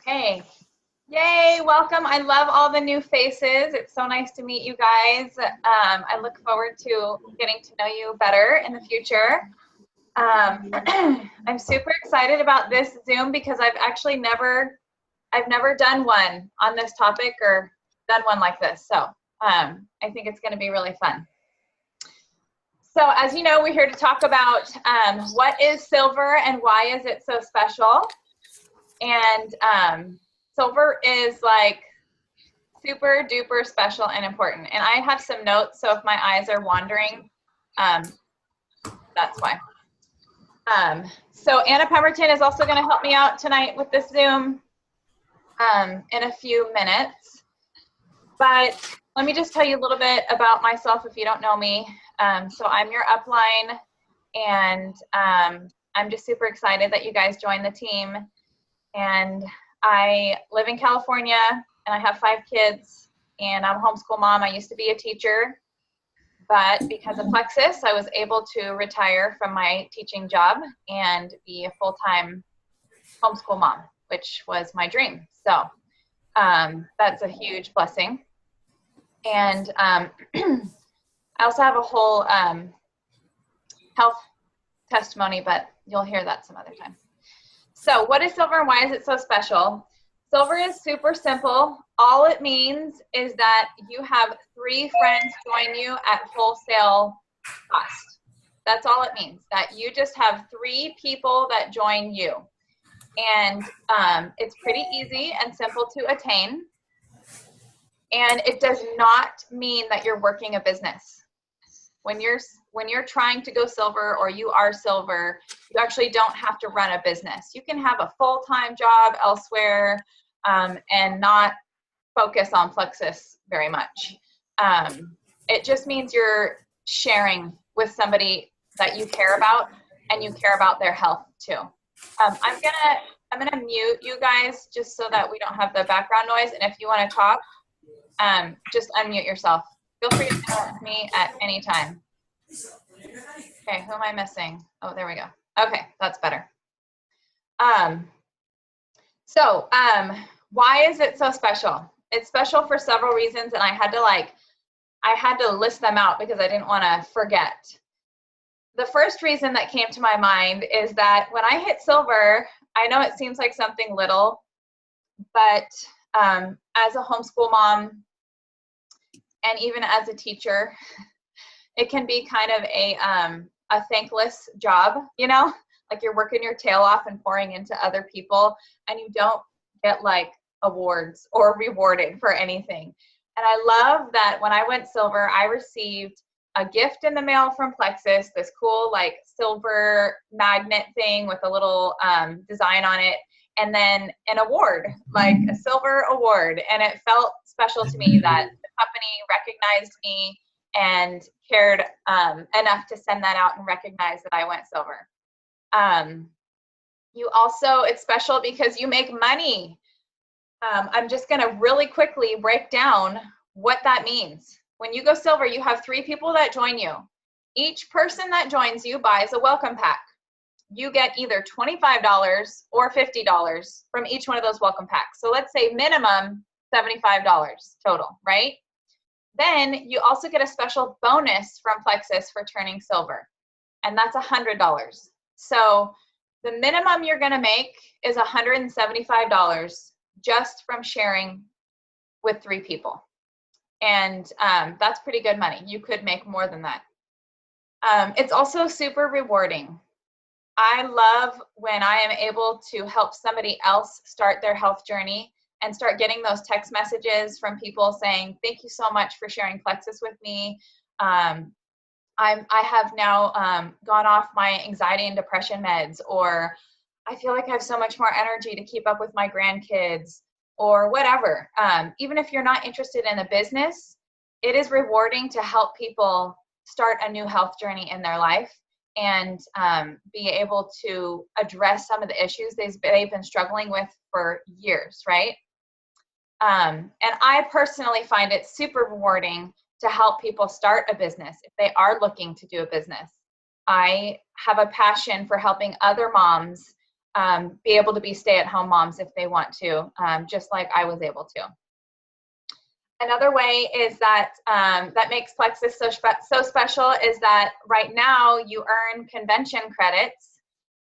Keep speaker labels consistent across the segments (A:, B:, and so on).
A: Okay. Yay, welcome. I love all the new faces. It's so nice to meet you guys. I look forward to getting to know you better in the future. I'm super excited about this Zoom because I've actually never done one on this topic or done one like this. So I think it's going to be really fun. So as you know, we're here to talk about what is silver and why is it so special. And silver is like super duper special and important. And I have some notes, so if my eyes are wandering, that's why. So Anna Pemberton is also going to help me out tonight with this Zoom in a few minutes. But let me just tell you a little bit about myself if you don't know me. So I'm your upline, and I'm just super excited that you guys joined the team. And I live in California, and I have 5 kids, and I'm a homeschool mom. I used to be a teacher, but because of Plexus, I was able to retire from my teaching job and be a full-time homeschool mom, which was my dream. So that's a huge blessing. And I also have a whole health testimony, but you'll hear that some other time. So what is silver and why is it so special? Silver is super simple. All it means is that you have 3 friends join you at wholesale cost. That's all it means, that you just have 3 people that join you. And it's pretty easy and simple to attain. And it does not mean that you're working a business. When you're trying to go silver or you are silver, you actually don't have to run a business. You can have a full-time job elsewhere and not focus on Plexus very much. It just means you're sharing with somebody that you care about and you care about their health too. I'm gonna mute you guys just so that we don't have the background noise. And if you want to talk, just unmute yourself. Feel free to interrupt me at any time. Okay, who am I missing? Oh, there we go. Okay, that's better. Why is it so special? It's special for several reasons, and I had to list them out because I didn't want to forget. The first reason that came to my mind is that when I hit silver, I know it seems like something little, but as a homeschool mom, and even as a teacher, it can be kind of a thankless job, you know, like you're working your tail off and pouring into other people, and you don't get like awards or rewarded for anything. And I love that when I went silver, I received a gift in the mail from Plexus, this cool like silver magnet thing with a little design on it, and then an award, like a silver award. And it felt special to me that the company recognized me and cared enough to send that out and recognize that I went silver. It's special because you make money. I'm just gonna really quickly break down what that means. When you go silver, you have 3 people that join you. Each person that joins you buys a welcome pack. You get either $25 or $50 from each one of those welcome packs. So let's say minimum $75 total, right? Then you also get a special bonus from Plexus for turning silver, and that's $100. So the minimum you're gonna make is $175 just from sharing with 3 people. And that's pretty good money. You could make more than that. It's also super rewarding. I love when I am able to help somebody else start their health journey and start getting those text messages from people saying, thank you so much for sharing Plexus with me. I have now gone off my anxiety and depression meds, or I feel like I have so much more energy to keep up with my grandkids, or whatever. Even if you're not interested in a business, it is rewarding to help people start a new health journey in their life and be able to address some of the issues they've been struggling with for years, right? And I personally find it super rewarding to help people start a business if they are looking to do a business. I have a passion for helping other moms be able to be stay-at-home moms if they want to, just like I was able to. Another way is that that makes Plexus so special is that right now you earn convention credits.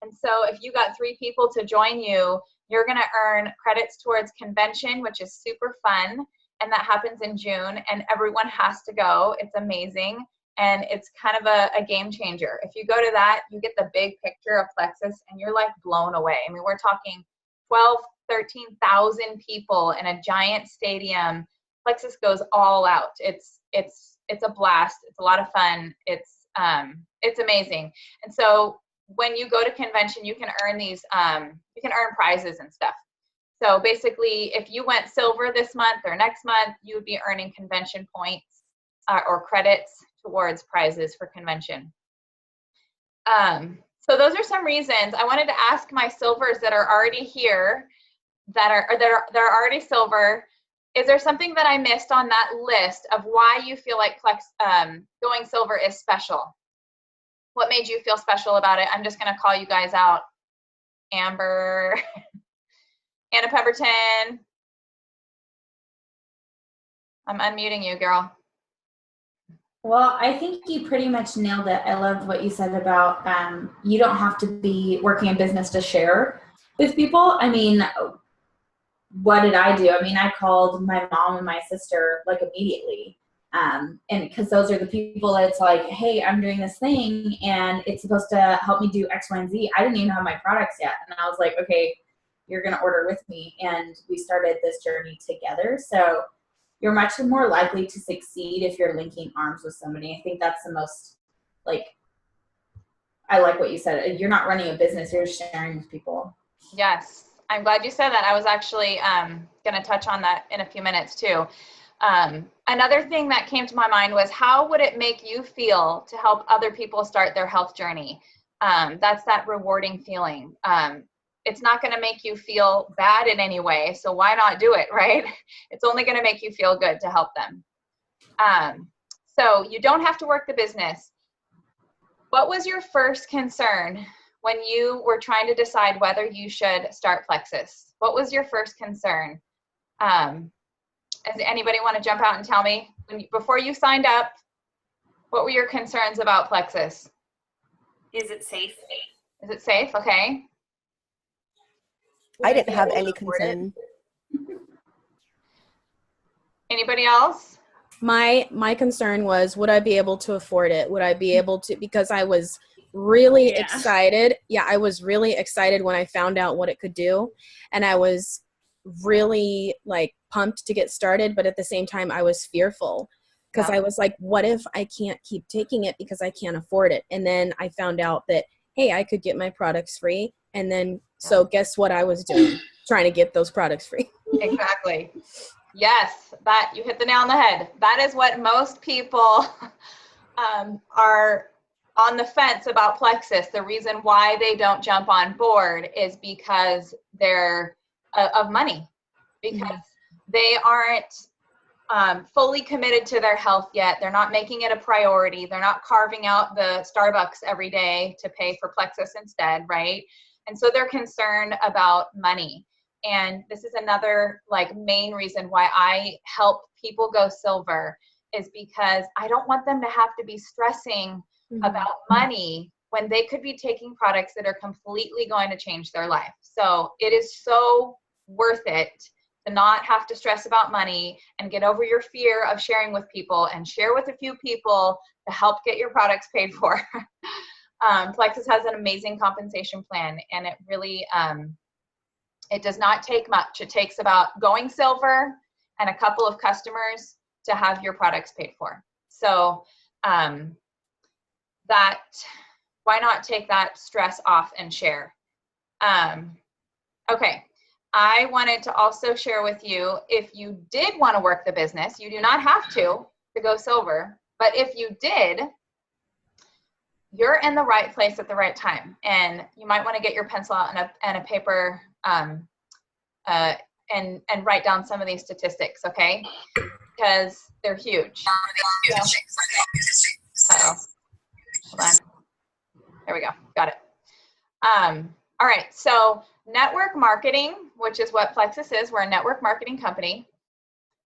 A: And so if you got 3 people to join you, you're going to earn credits towards convention, which is super fun. And that happens in June, and everyone has to go. It's amazing. And it's kind of a game changer. If you go to that, you get the big picture of Plexus and you're like blown away. I mean, we're talking 12, 13,000 people in a giant stadium. Plexus goes all out. It's a blast. It's a lot of fun. It's amazing. And so when you go to convention, you can earn these, you can earn prizes and stuff. So basically, if you went silver this month or next month, you would be earning convention points or credits towards prizes for convention. So those are some reasons. I wanted to ask my silvers that are already here, that are already silver. Is there something that I missed on that list of why you feel like going silver is special? What made you feel special about it? I'm just going to call you guys out. Amber, Anna Pemberton. I'm unmuting you, girl.
B: Well, I think you pretty much nailed it. I loved what you said about you don't have to be working in business to share with people. I mean, what did I do? I mean, I called my mom and my sister like immediately. And because those are the people that it's like, hey, I'm doing this thing and it's supposed to help me do X, Y, and Z. I didn't even have my products yet. And I was like, okay, you're going to order with me. And we started this journey together. So you're much more likely to succeed if you're linking arms with somebody. I think that's the most, like, I like what you said. You're not running a business, you're sharing with people.
A: Yes, I'm glad you said that. I was actually going to touch on that in a few minutes too. Another thing that came to my mind was, how would it make you feel to help other people start their health journey? That's that rewarding feeling. It's not going to make you feel bad in any way, so why not do it, right? It's only going to make you feel good to help them. So you don't have to work the business. What was your first concern when you were trying to decide whether you should start Plexus? What was your first concern? Does anybody want to jump out and tell me, before you signed up, what were your concerns about Plexus?
C: Is it safe?
A: Is it safe? Okay.
D: I didn't have any concern.
A: Anybody else?
D: My concern was, would I be able to afford it? Would I be able to, because I was really excited. Yeah, I was really excited when I found out what it could do. And I was really like pumped to get started. But at the same time, I was fearful because I was like, what if I can't keep taking it because I can't afford it? And then I found out that, hey, I could get my products free. And then, so guess what I was doing? Trying to get those products free.
A: Exactly. Yes, that you hit the nail on the head. That is what most people are on the fence about Plexus. The reason why they don't jump on board is because they're of money, because they aren't fully committed to their health yet. They're not making it a priority. They're not carving out the Starbucks every day to pay for Plexus instead, right? And so they're concerned about money. And this is another like main reason why I help people go silver, is because I don't want them to have to be stressing about money when they could be taking products that are completely going to change their life. So it is so worth it to not have to stress about money and get over your fear of sharing with people, and share with a few people to help get your products paid for. Plexus has an amazing compensation plan, and it really, it does not take much. It takes about going silver and a couple of customers to have your products paid for. So that, why not take that stress off and share? Okay, I wanted to also share with you, if you did want to work the business, you do not have to go silver, but if you did, you're in the right place at the right time. And you might want to get your pencil out and a paper and write down some of these statistics, okay? Because they're huge. Uh-oh. Hold on. There we go. Got it. All right, so network marketing, which is what Plexus is, we're a network marketing company,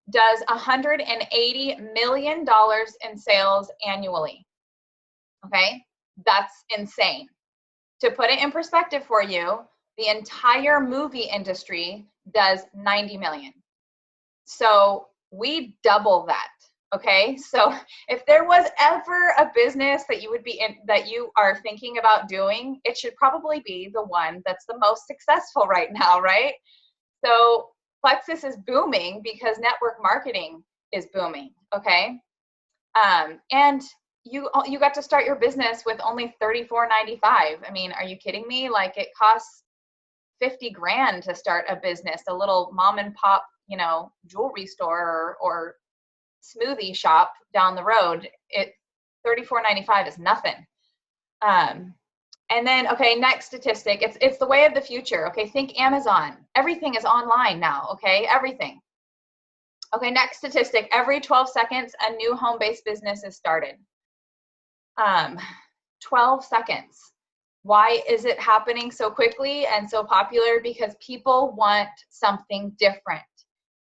A: does $180 million in sales annually. Okay, that's insane. To put it in perspective for you, the entire movie industry does 90 million. So we double that. Okay, so if there was ever a business that you would be in, that you are thinking about doing, it should probably be the one that's the most successful right now, right? So Plexus is booming because network marketing is booming. Okay, and you got to start your business with only $34.95. I mean, are you kidding me? Like, it costs 50 grand to start a business, a little mom and pop, jewelry store or smoothie shop down the road. It $34.95 is nothing. And then, okay, next statistic, it's the way of the future. Okay, think Amazon. Everything is online now. Okay, everything. Okay, next statistic, every 12 seconds a new home-based business is started. 12 seconds. Why is it happening so quickly and so popular? Because people want something different.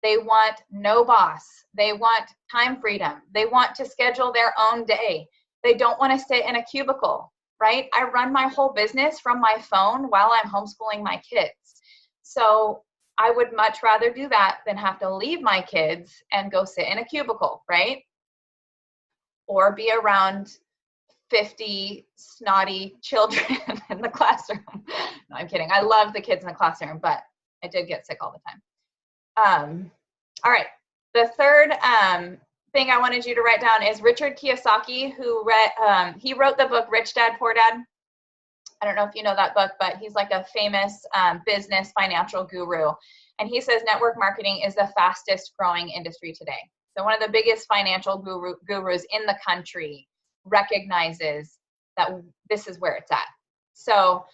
A: They want no boss. They want time freedom. They want to schedule their own day. They don't want to sit in a cubicle, right? I run my whole business from my phone while I'm homeschooling my kids. So I would much rather do that than have to leave my kids and go sit in a cubicle, right? Or be around 50 snotty children in the classroom. No, I'm kidding. I love the kids in the classroom, but I did get sick all the time. All right. The third thing I wanted you to write down is Richard Kiyosaki, who he wrote the book Rich Dad, Poor Dad. I don't know if you know that book, but he's like a famous business financial guru. And he says network marketing is the fastest growing industry today. So one of the biggest financial gurus in the country recognizes that this is where it's at. So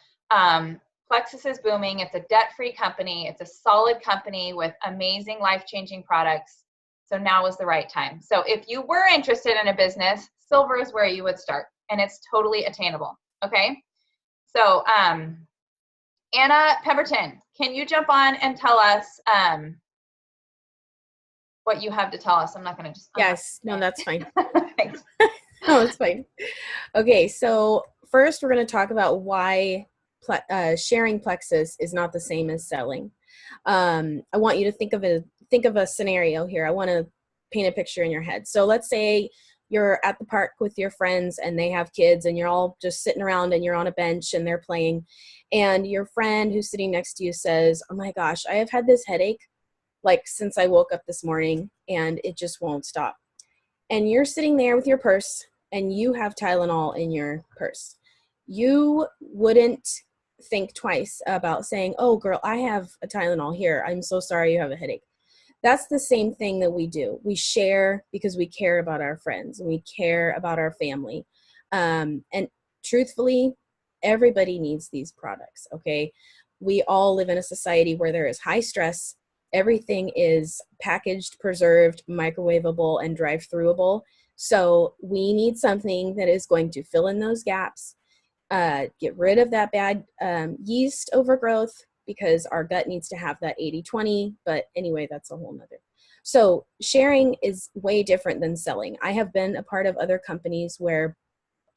A: Plexus is booming. It's a debt-free company. It's a solid company with amazing life-changing products. So now is the right time. So if you were interested in a business, silver is where you would start, and it's totally attainable. Okay. So Anna Pemberton, can you jump on and tell us what you have to tell us? I'm not going to just.
D: Yes. No, that's fine.
A: Thanks.
D: No, it's fine. Okay. So first we're going to talk about why sharing Plexus is not the same as selling. I want you to think of a scenario here. I want to paint a picture in your head. So let's say you're at the park with your friends and they have kids and you're all just sitting around and you're on a bench and they're playing, and your friend who's sitting next to you says, "Oh my gosh, I have had this headache like since I woke up this morning and it just won't stop." And you're sitting there with your purse and you have Tylenol in your purse. You wouldn't think twice about saying, "Oh girl, I have a Tylenol here. I'm so sorry you have a headache." That's the same thing that we do. We share because we care about our friends. We care about our family. And truthfully, everybody needs these products, okay? We all live in a society where there is high stress. Everything is packaged, preserved, microwavable, and drive-throughable. So we need something that is going to fill in those gaps, get rid of that bad yeast overgrowth, because our gut needs to have that 80-20, but anyway, that's a whole nother. So sharing is way different than selling. I have been a part of other companies where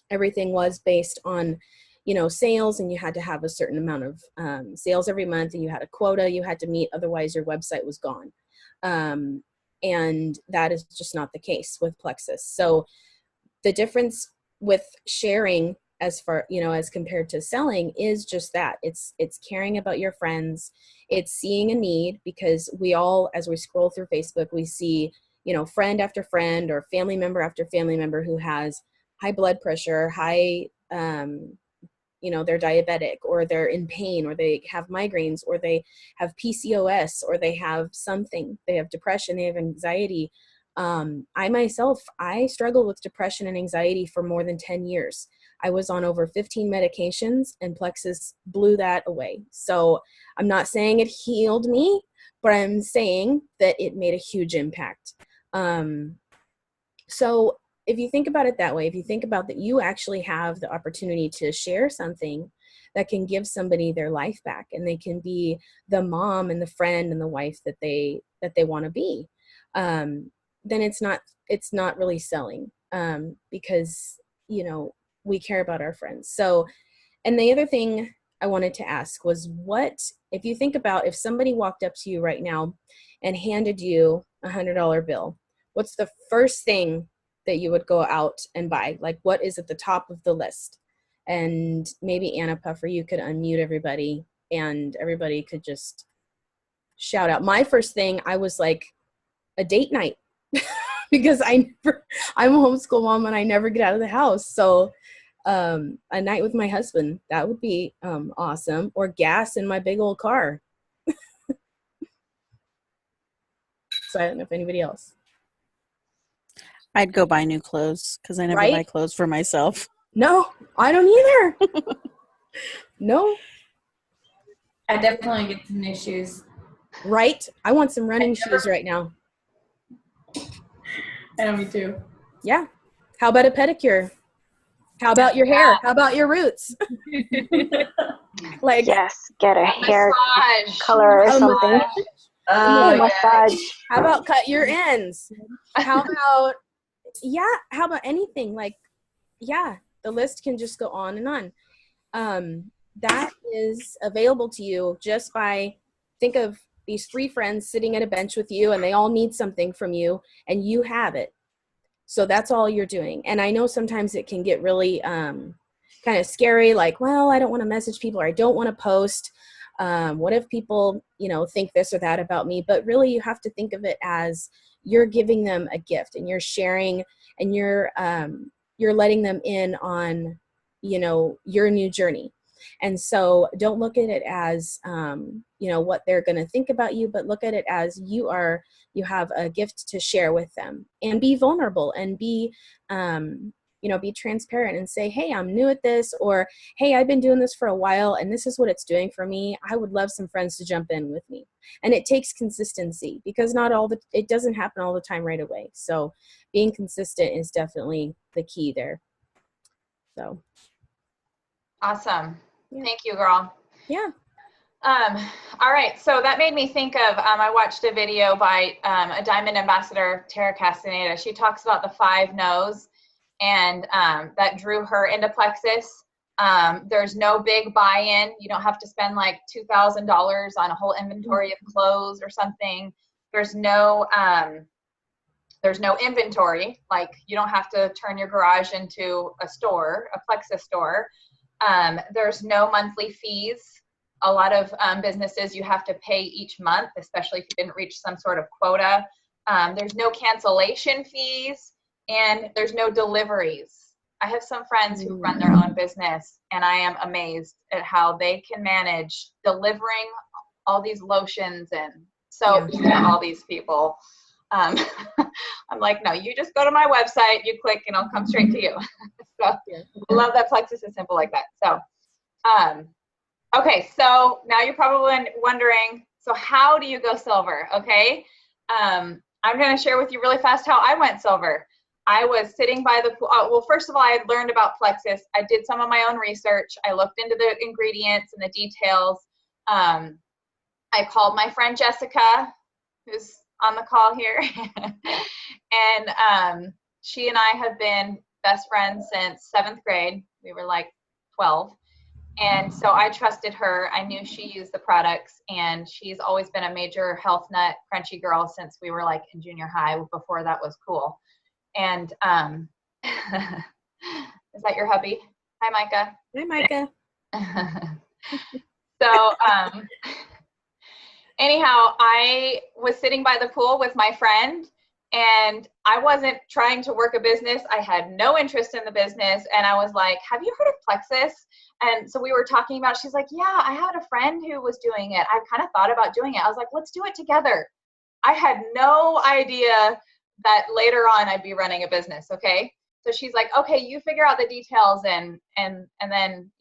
D: everything was based on, sales, and you had to have a certain amount of sales every month, and you had a quota you had to meet, otherwise your website was gone. And that is just not the case with Plexus. So the difference with sharing as compared to selling is just that it's caring about your friends. It's seeing a need, because we all, as we scroll through Facebook, we see, friend after friend or family member after family member who has high blood pressure, high, they're diabetic, or they're in pain, or they have migraines, or they have PCOS, or they have something, they have depression, they have anxiety. I struggled with depression and anxiety for more than 10 years. I was on over 15 medications, and Plexus blew that away. So I'm not saying it healed me, but I'm saying that it made a huge impact. So if you think about it that way, if you think about that you actually have the opportunity to share something that can give somebody their life back, and they can be the mom and the friend and the wife that they want to be, then it's not really selling, because, you know, we care about our friends. So, and the other thing I wanted to ask was, what, if you think about, if somebody walked up to you right now and handed you $100 bill, what's the first thing that you would go out and buy? Like, what is at the top of the list? And maybe Anna Puffer, you could unmute everybody and everybody could just shout out. My first thing, I was like, a date night, because I'm a homeschool mom and I never get out of the house. So a night with my husband, that would be awesome. Or gas in my big old car. So I don't know if anybody else.
E: I'd go buy new clothes because I never buy clothes for myself.
D: No, I don't either. No.
B: I definitely get some new shoes.
D: Right? I want some running shoes right now.
B: I know, me too.
D: Yeah. How about a pedicure? How about your hair? How about your roots? Like,
F: yes, get a hair
A: Massage.
F: color or something. Massage.
D: How about cut your ends? How about, how about anything? Like, the list can just go on and on. That is available to you just by, think of these 3 friends sitting at a bench with you, and they all need something from you, and you have it. So that's all you're doing. And I know sometimes it can get really kind of scary, like, well, I don't want to message people, or I don't want to post. What if people, think this or that about me? But really, you have to think of it as you're giving them a gift, and you're sharing, and you're letting them in on, your new journey. And so don't look at it as, what they're going to think about you, but look at it as you have a gift to share with them, and be vulnerable, and be transparent, and say, hey, I'm new at this, or, hey, I've been doing this for a while and this is what it's doing for me. I would love some friends to jump in with me. And it takes consistency, because it doesn't happen all the time right away. So being consistent is definitely the key there. So.
A: Awesome.
D: Yeah.
A: Thank you, girl.
D: Yeah.
A: All right. So that made me think of, I watched a video by a Diamond Ambassador, Tara Castaneda. She talks about the 5 no's, and that drew her into Plexus. There's no big buy-in. You don't have to spend like $2,000 on a whole inventory of clothes or something. There's no inventory. Like, you don't have to turn your garage into a store, a Plexus store. There's no monthly fees. A lot of businesses, you have to pay each month, especially if you didn't reach some sort of quota. There's no cancellation fees, and there's no deliveries. I have some friends who run their own business, and I am amazed at how they can manage delivering all these lotions and soaps to all these people. I'm like, no, you just go to my website, you click, and I'll come straight to you. So I love that Plexus is simple like that. So, okay, so now you're probably wondering, so how do you go silver? Okay, I'm going to share with you really fast how I went silver. I was sitting by the pool. Well, first of all, I had learned about Plexus. I did some of my own research. I looked into the ingredients and the details. I called my friend Jessica, who's on the call here. And she and I have been best friends since 7th grade. We were like 12. And so I trusted her. I knew she used the products, and she's always been a major health nut, crunchy girl since we were like in junior high, before that was cool. And is that your hubby? Hi, Micah.
D: Hi, Micah.
A: So anyhow, I was sitting by the pool with my friend, and I wasn't trying to work a business. I had no interest in the business. And I was like, have you heard of Plexus? And so we were talking about, she's like, yeah, I had a friend who was doing it. I kind of thought about doing it. I was like, let's do it together. I had no idea that later on I'd be running a business. Okay. So she's like, okay, you figure out the details, and then,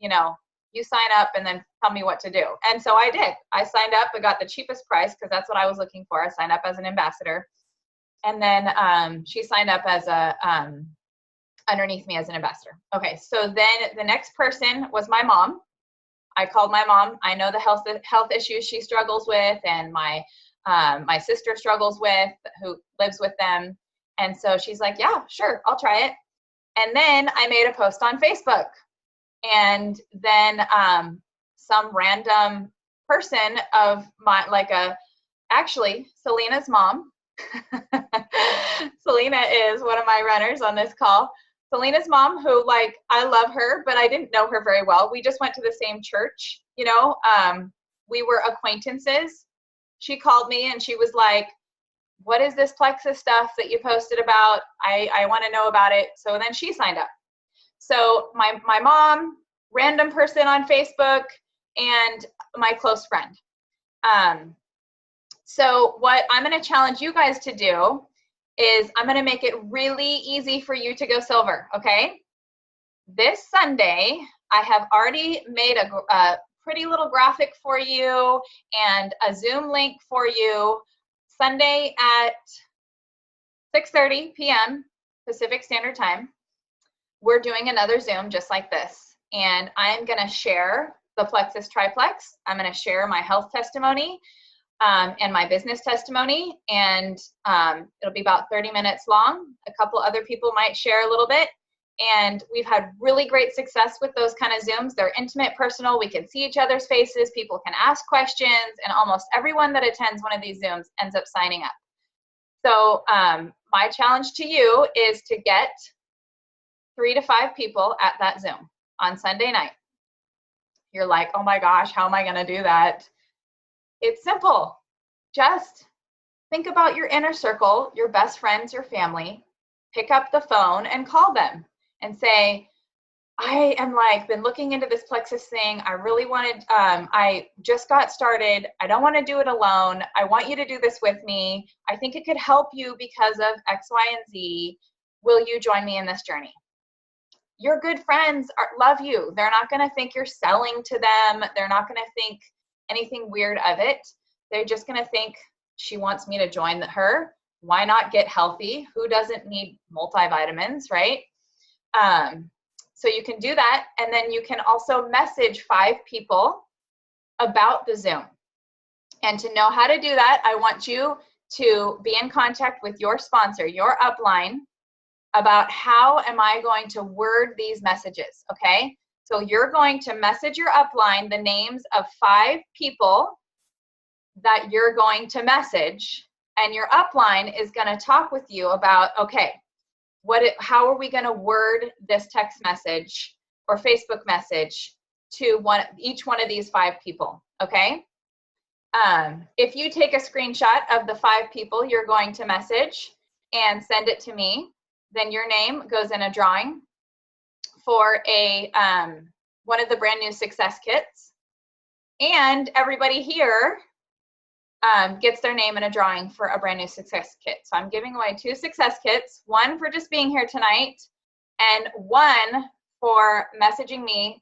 A: you sign up and then tell me what to do. And so I did. I signed up. I got the cheapest price, because that's what I was looking for. I signed up as an ambassador. And then she signed up as underneath me as an ambassador. Okay, so then the next person was my mom. I called my mom. I know the health issues she struggles with, and my sister struggles with, who lives with them. And so she's like, yeah, sure, I'll try it. And then I made a post on Facebook, and then some random person of my, actually Selena's mom. Selena is one of my runners on this call. Selena's mom, who, like, I love her, but I didn't know her very well. We just went to the same church, you know. We were acquaintances. She called me and she was like, what is this Plexus stuff that you posted about? I want to know about it. So then she signed up. So my mom, random person on Facebook, and my close friend. So what I'm going to challenge you guys to do is I'm going to make it really easy for you to go silver, okay? This Sunday, I have already made a pretty little graphic for you and a Zoom link for you. Sunday at 6:30 p.m. Pacific Standard Time, we're doing another Zoom just like this. And I'm going to share the Plexus Triplex. I'm going to share my health testimony and my business testimony. And it'll be about 30 minutes long. A couple other people might share a little bit. And we've had really great success with those kind of Zooms. They're intimate, personal. We can see each other's faces. People can ask questions. And almost everyone that attends one of these Zooms ends up signing up. So my challenge to you is to get 3 to 5 people at that Zoom on Sunday night. You're like, oh my gosh, how am I going to do that? It's simple. Just think about your inner circle, your best friends, your family. Pick up the phone and call them and say, I am been looking into this Plexus thing. I really wanted, I just got started. I don't want to do it alone. I want you to do this with me. I think it could help you because of X, Y, and Z. Will you join me in this journey? Your good friends love you. They're not going to think you're selling to them. They're not going to think anything weird of it. They're just going to think, she wants me to join her. Why not get healthy? Who doesn't need multivitamins, right? So you can do that. And then you can also message 5 people about the Zoom. And to know how to do that, I want you to be in contact with your sponsor, your upline, about how am I going to word these messages, okay? So you're going to message your upline the names of 5 people that you're going to message, and your upline is going to talk with you about, okay, how are we going to word this text message or Facebook message to each one of these 5 people, okay? If you take a screenshot of the 5 people you're going to message and send it to me, then your name goes in a drawing for one of the brand new success kits. And everybody here gets their name in a drawing for a brand new success kit. So I'm giving away 2 success kits, one for just being here tonight, and one for messaging me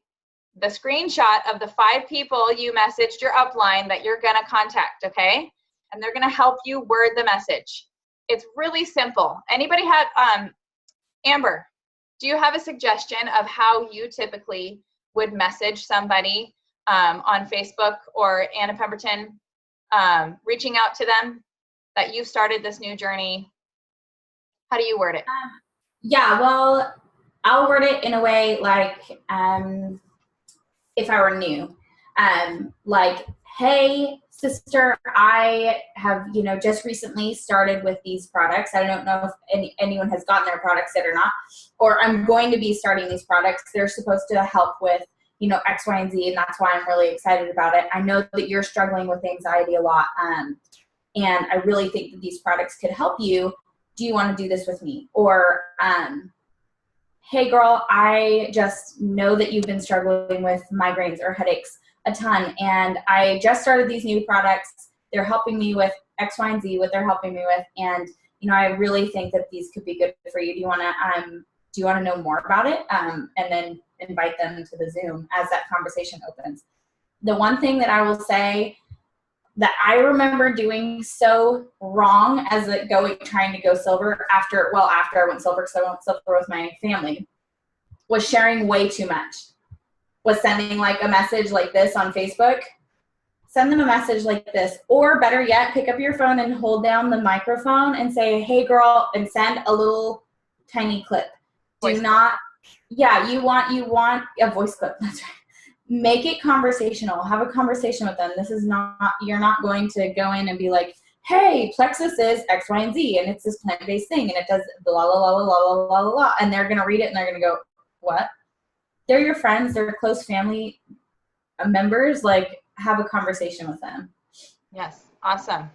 A: the screenshot of the 5 people you messaged your upline that you're gonna contact, okay? And they're gonna help you word the message. It's really simple. Anybody have, Amber, do you have a suggestion of how you typically would message somebody on Facebook or Anna Pemberton, reaching out to them that you've started this new journey? How do you word it?
B: Yeah, well, I'll word it in a way like if I were new. Like, hey, sister, I have, just recently started with these products. I don't know if anyone has gotten their products yet or not, or I'm going to be starting these products. They're supposed to help with, X, Y, and Z, and that's why I'm really excited about it. I know that you're struggling with anxiety a lot, and I really think that these products could help you. Do you want to do this with me? Or, hey girl, I just know that you've been struggling with migraines or headaches a ton, and I just started these new products. They're helping me with X, Y, and Z, what they're helping me with, and I really think that these could be good for you. Do you want to know more about it? And then invite them to the Zoom as that conversation opens. The one thing that I will say that I remember doing so wrong as trying to go silver after I went silver, because I went silver with my family, was sharing way too much. was sending like a message like this on Facebook, send them a message like this. Or better yet, pick up your phone and hold down the microphone and say, hey girl, and send a little tiny clip. Do not, yeah, you want a voice clip. That's right. Make it conversational. Have a conversation with them. This is not, you're not going to go in and be like, hey, Plexus is X, Y, and Z, and it's this plant-based thing, and it does blah, blah, blah, blah, blah, blah, blah, blah, and they're going to read it, and they're going to go, what? They're your friends. They're close family members. Like, have a conversation with them.
A: Yes, awesome.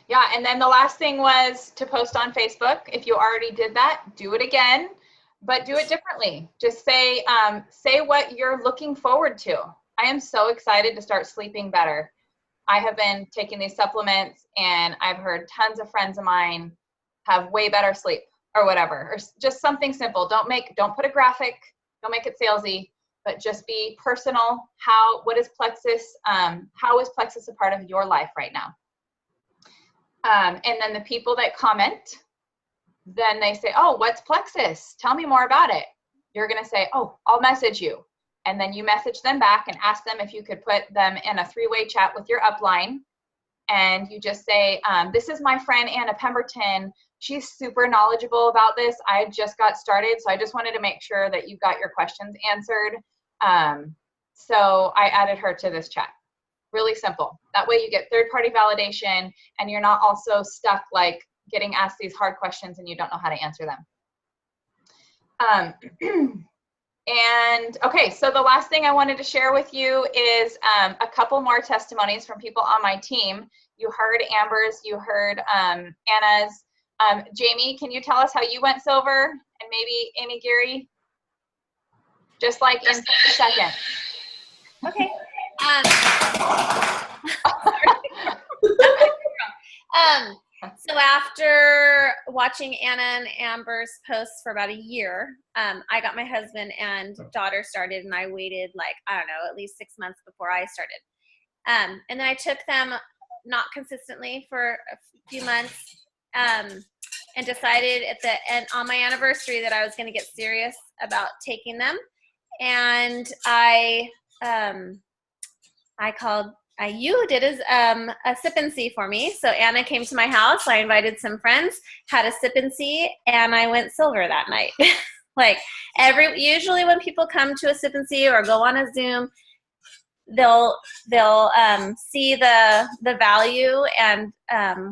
A: Yeah, and then the last thing was to post on Facebook. If you already did that, do it again, but do it differently. Just say what you're looking forward to. I am so excited to start sleeping better. I have been taking these supplements, and I've heard tons of friends of mine have way better sleep or whatever, or just something simple. Don't put a graphic, don't make it salesy, but just be personal. What is Plexus? How is Plexus a part of your life right now? And then the people that comment, then they say, oh, what's Plexus? Tell me more about it. You're going to say, oh, I'll message you. And then you message them back and ask them if you could put them in a 3-way chat with your upline. And you just say, this is my friend, Anna Pemberton. She's super knowledgeable about this. I just got started, so I just wanted to make sure that you got your questions answered. So I added her to this chat. Really simple. That way you get third-party validation, and you're not also stuck like getting asked these hard questions and you don't know how to answer them. And okay, so the last thing I wanted to share with you is a couple more testimonies from people on my team. You heard Amber's, you heard Anna's. Jamie, can you tell us how you went silver? And maybe Amy Geary? Just like in 30 seconds.
C: Okay. So after watching Anna and Amber's posts for about a year, I got my husband and daughter started, and I waited at least 6 months before I started. And then I took them not consistently for a few months, and decided at the end on my anniversary that I was going to get serious about taking them. And you did a sip and see for me. So Anna came to my house. I invited some friends, had a sip and see, and I went silver that night. Usually when people come to a sip and see or go on a Zoom, they'll see the value and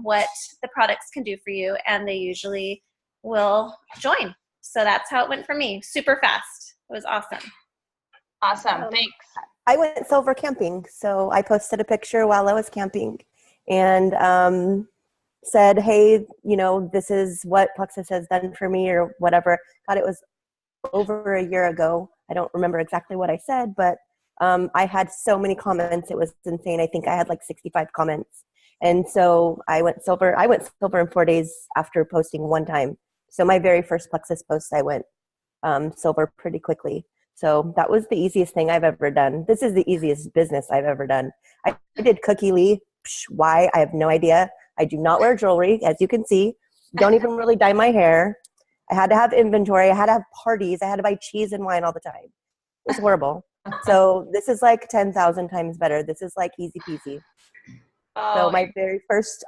C: what the products can do for you, and they usually will join. So that's how it went for me. Super fast. It was awesome.
A: Awesome. Thanks.
G: I went silver camping. So I posted a picture while I was camping and said, hey, this is what Plexus has done for me or whatever. God, it was over a year ago. I don't remember exactly what I said, but I had so many comments. It was insane. I think I had like 65 comments. And so I went silver. I went silver in 4 days after posting one time. So my very first Plexus post, I went silver pretty quickly. So that was the easiest thing I've ever done. This is the easiest business I've ever done. I did Cookie Lee. Why? I have no idea. I do not wear jewelry, as you can see. Don't even really dye my hair. I had to have inventory. I had to have parties. I had to buy cheese and wine all the time. It was horrible. So this is like 10,000 times better. This is like easy peasy. So my very first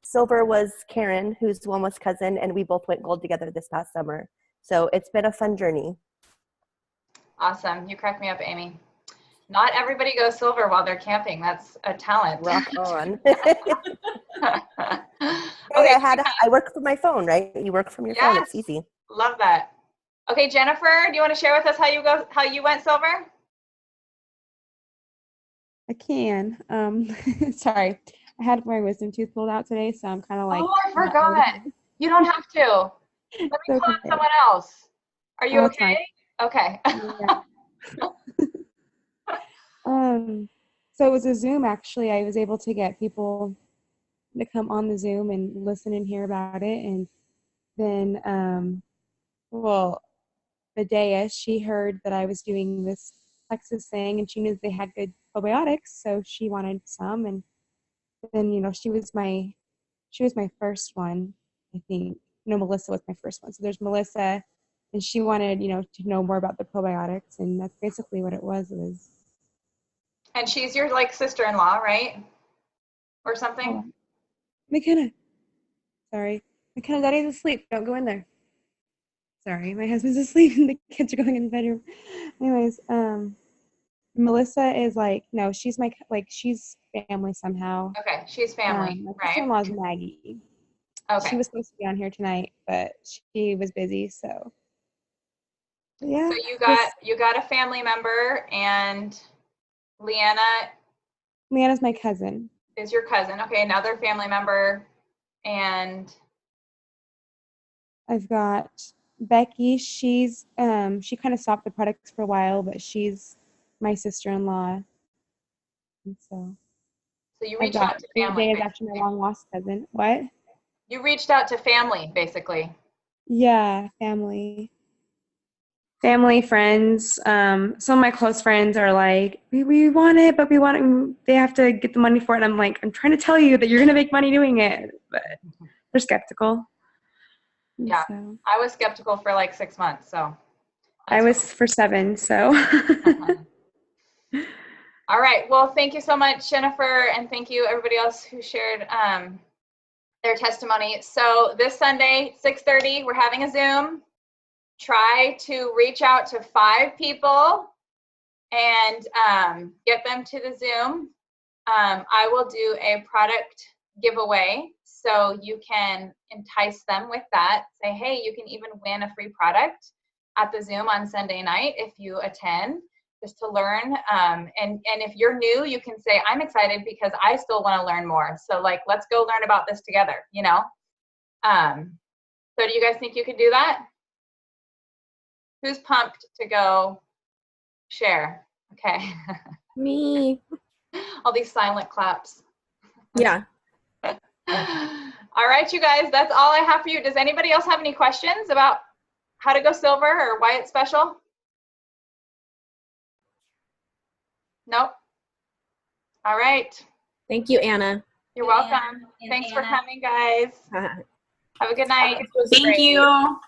G: silver was Karen, who's Wilma's cousin, and we both went gold together this past summer. So it's been a fun journey.
A: Awesome. You crack me up, Amy. Not everybody goes silver while they're camping. That's a talent.
G: Rock on. Okay, I work from my phone, right? You work from your phone. It's easy.
A: Love that. Okay, Jennifer, do you want to share with us how you went silver?
H: I can. Sorry. I had my wisdom tooth pulled out today, so I'm kind of like.
A: Oh, I forgot. You don't have to. Let me call someone else. Are you okay? Okay.
H: Yeah. So it was a Zoom, actually. I was able to get people to come on the Zoom and listen and hear about it. And then, Medea, she heard that I was doing this Plexus thing, and she knew they had good probiotics, so she wanted some. And then, she was my first one, I think. Melissa was my first one. So there's Melissa, and she wanted, to know more about the probiotics, and that's basically what it was.
A: And she's your like sister-in-law, right? Or something?
H: McKenna. Sorry. McKenna, Daddy's asleep. Don't go in there. Sorry, my husband's asleep and the kids are going in the bedroom. Anyways, Melissa is no, she's she's family somehow.
A: Okay, she's family,
H: My
A: right?
H: sister-in-law is Maggie.
A: Okay.
H: She was supposed to be on here tonight, but she was busy, so yeah.
A: So you got a family member, and
H: Leanna's my cousin.
A: Is your cousin. Okay, another family member, and
H: I've got Becky. She's she kind of stopped the products for a while, but she's my sister-in-law. And so
A: you reached out to family.
H: Dave is actually my long lost cousin. What?
A: You reached out to family, basically.
H: Yeah, family. Family, friends. Some of my close friends are like, we want it, but they have to get the money for it. And I'm like, I'm trying to tell you that you're going to make money doing it. But they're skeptical. And
A: yeah.
H: so,
A: I was skeptical for like 6 months, so.
H: I was for 7, so.
A: All right. Well, thank you so much, Jennifer, and thank you everybody else who shared their testimony. So this Sunday, 6:30, we're having a Zoom. Try to reach out to 5 people and get them to the Zoom. I will do a product giveaway, so you can entice them with that. Say, hey, you can even win a free product at the Zoom on Sunday night if you attend, just to learn. And if you're new, you can say, I'm excited because I still want to learn more. So let's go learn about this together, So do you guys think you could do that? Who's pumped to go share? Okay.
D: Me.
A: All these silent claps.
D: Yeah.
A: All right, you guys, that's all I have for you. Does anybody else have any questions about how to go silver or why it's special? Nope. All right.
D: Thank you, Anna.
A: You're welcome. Thanks for coming, guys. Have a good night.
B: Thank you.